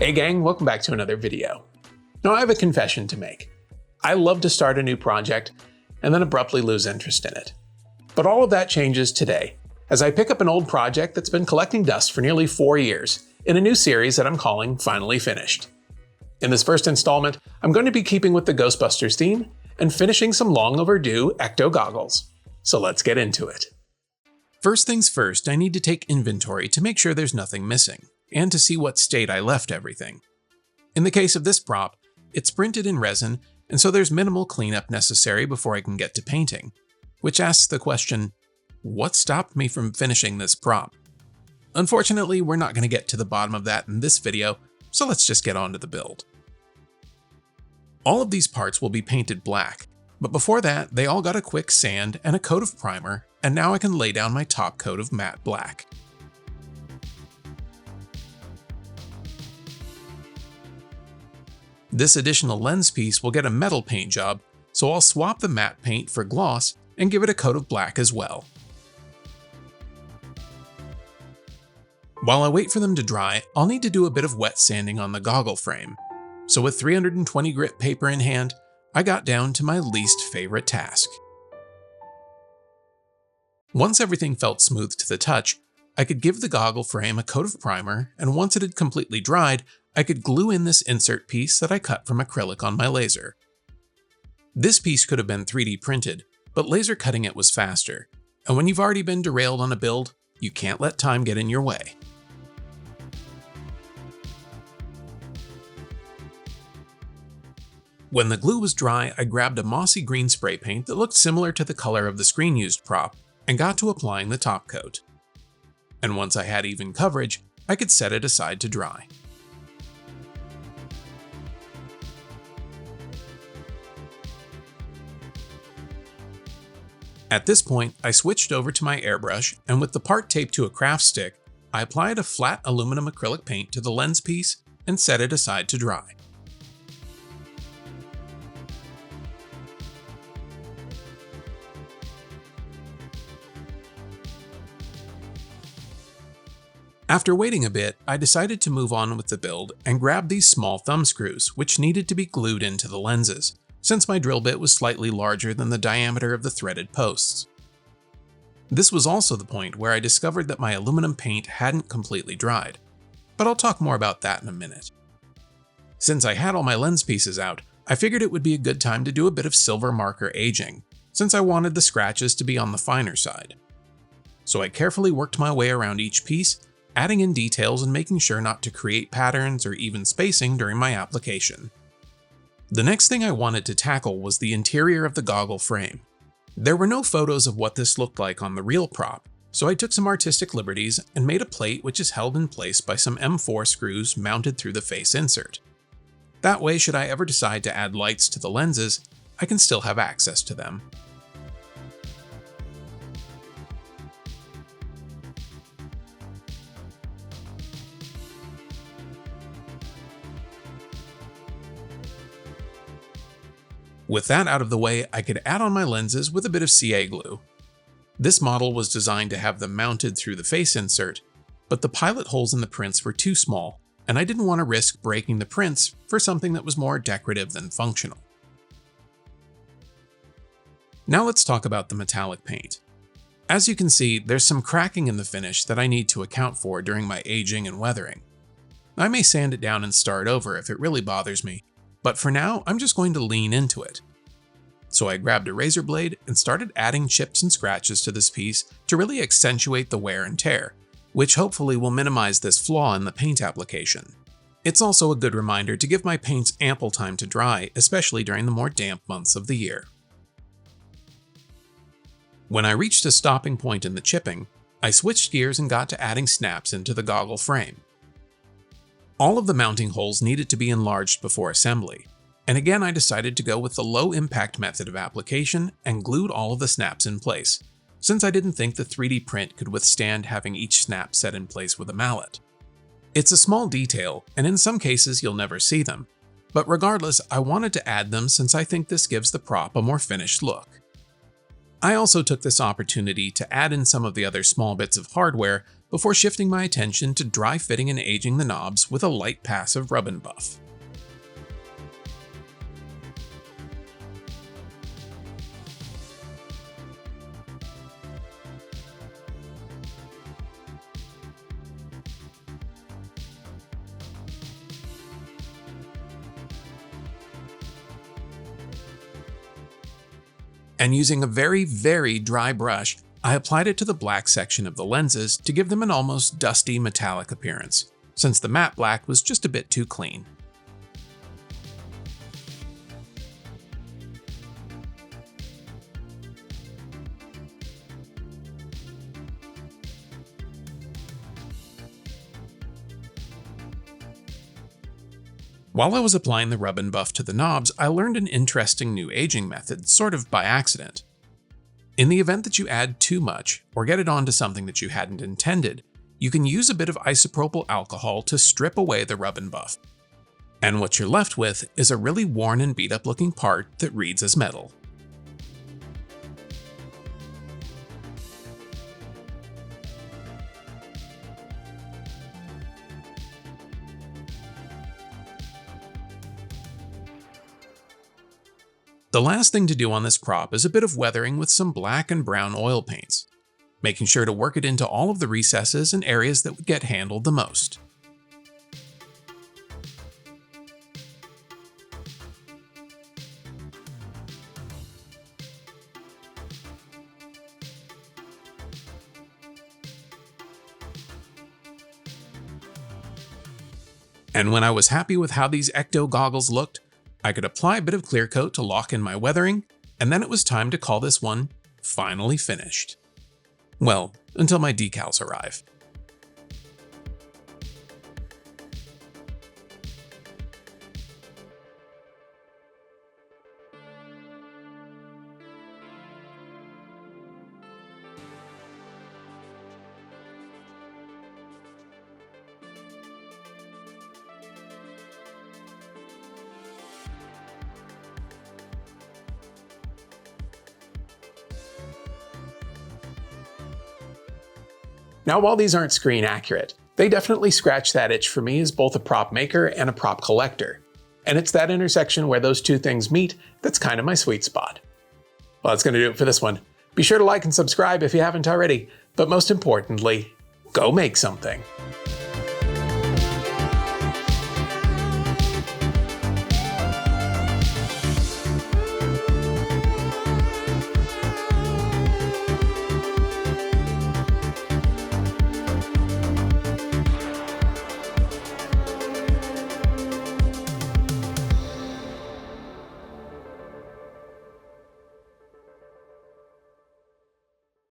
Hey gang, welcome back to another video. Now I have a confession to make. I love to start a new project and then abruptly lose interest in it. But all of that changes today, as I pick up an old project that's been collecting dust for nearly 4 years in a new series that I'm calling Finally Finished. In this first installment, I'm going to be keeping with the Ghostbusters theme and finishing some long overdue Ecto Goggles. So let's get into it. First things first, I need to take inventory to make sure there's nothing missing, and to see what state I left everything. In the case of this prop, it's printed in resin, and so there's minimal cleanup necessary before I can get to painting, which asks the question, what stopped me from finishing this prop? Unfortunately, we're not going to get to the bottom of that in this video, so let's just get on to the build. All of these parts will be painted black, but before that, they all got a quick sand and a coat of primer, and now I can lay down my top coat of matte black. This additional lens piece will get a metal paint job, so I'll swap the matte paint for gloss and give it a coat of black as well. While I wait for them to dry, I'll need to do a bit of wet sanding on the goggle frame. So with 320 grit paper in hand, I got down to my least favorite task. Once everything felt smooth to the touch, I could give the goggle frame a coat of primer, and once it had completely dried, I could glue in this insert piece that I cut from acrylic on my laser. This piece could have been 3D printed, but laser cutting it was faster, and when you've already been derailed on a build, you can't let time get in your way. When the glue was dry, I grabbed a mossy green spray paint that looked similar to the color of the screen used prop, and got to applying the top coat. And once I had even coverage, I could set it aside to dry. At this point, I switched over to my airbrush, and with the part taped to a craft stick, I applied a flat aluminum acrylic paint to the lens piece and set it aside to dry. After waiting a bit, I decided to move on with the build and grab these small thumb screws, which needed to be glued into the lenses, since my drill bit was slightly larger than the diameter of the threaded posts. This was also the point where I discovered that my aluminum paint hadn't completely dried, but I'll talk more about that in a minute. Since I had all my lens pieces out, I figured it would be a good time to do a bit of silver marker aging, since I wanted the scratches to be on the finer side. So I carefully worked my way around each piece, adding in details and making sure not to create patterns or even spacing during my application. The next thing I wanted to tackle was the interior of the goggle frame. There were no photos of what this looked like on the real prop, so I took some artistic liberties and made a plate which is held in place by some M4 screws mounted through the face insert. That way, should I ever decide to add lights to the lenses, I can still have access to them. With that out of the way, I could add on my lenses with a bit of CA glue. This model was designed to have them mounted through the face insert, but the pilot holes in the prints were too small, and I didn't want to risk breaking the prints for something that was more decorative than functional. Now let's talk about the metallic paint. As you can see, there's some cracking in the finish that I need to account for during my aging and weathering. I may sand it down and start over if it really bothers me, but for now, I'm just going to lean into it. So I grabbed a razor blade and started adding chips and scratches to this piece to really accentuate the wear and tear, which hopefully will minimize this flaw in the paint application. It's also a good reminder to give my paints ample time to dry, especially during the more damp months of the year. When I reached a stopping point in the chipping, I switched gears and got to adding snaps into the goggle frame. All of the mounting holes needed to be enlarged before assembly, and again I decided to go with the low impact method of application and glued all of the snaps in place, since I didn't think the 3D print could withstand having each snap set in place with a mallet. It's a small detail, and in some cases you'll never see them, but regardless, I wanted to add them since I think this gives the prop a more finished look. I also took this opportunity to add in some of the other small bits of hardware before shifting my attention to dry fitting and aging the knobs with a light pass of rub and buff. And using a very, very dry brush, I applied it to the black section of the lenses to give them an almost dusty metallic appearance, since the matte black was just a bit too clean. While I was applying the rub and buff to the knobs, I learned an interesting new aging method, sort of by accident. In the event that you add too much, or get it onto something that you hadn't intended, you can use a bit of isopropyl alcohol to strip away the rub and buff. And what you're left with is a really worn and beat up looking part that reads as metal. The last thing to do on this prop is a bit of weathering with some black and brown oil paints, making sure to work it into all of the recesses and areas that would get handled the most. And when I was happy with how these Ecto Goggles looked, I could apply a bit of clear coat to lock in my weathering, and then it was time to call this one finally finished. Well, until my decals arrive. Now, while these aren't screen accurate, they definitely scratch that itch for me as both a prop maker and a prop collector. And it's that intersection where those two things meet that's kind of my sweet spot. Well, that's going to do it for this one. Be sure to like and subscribe if you haven't already, but most importantly, go make something.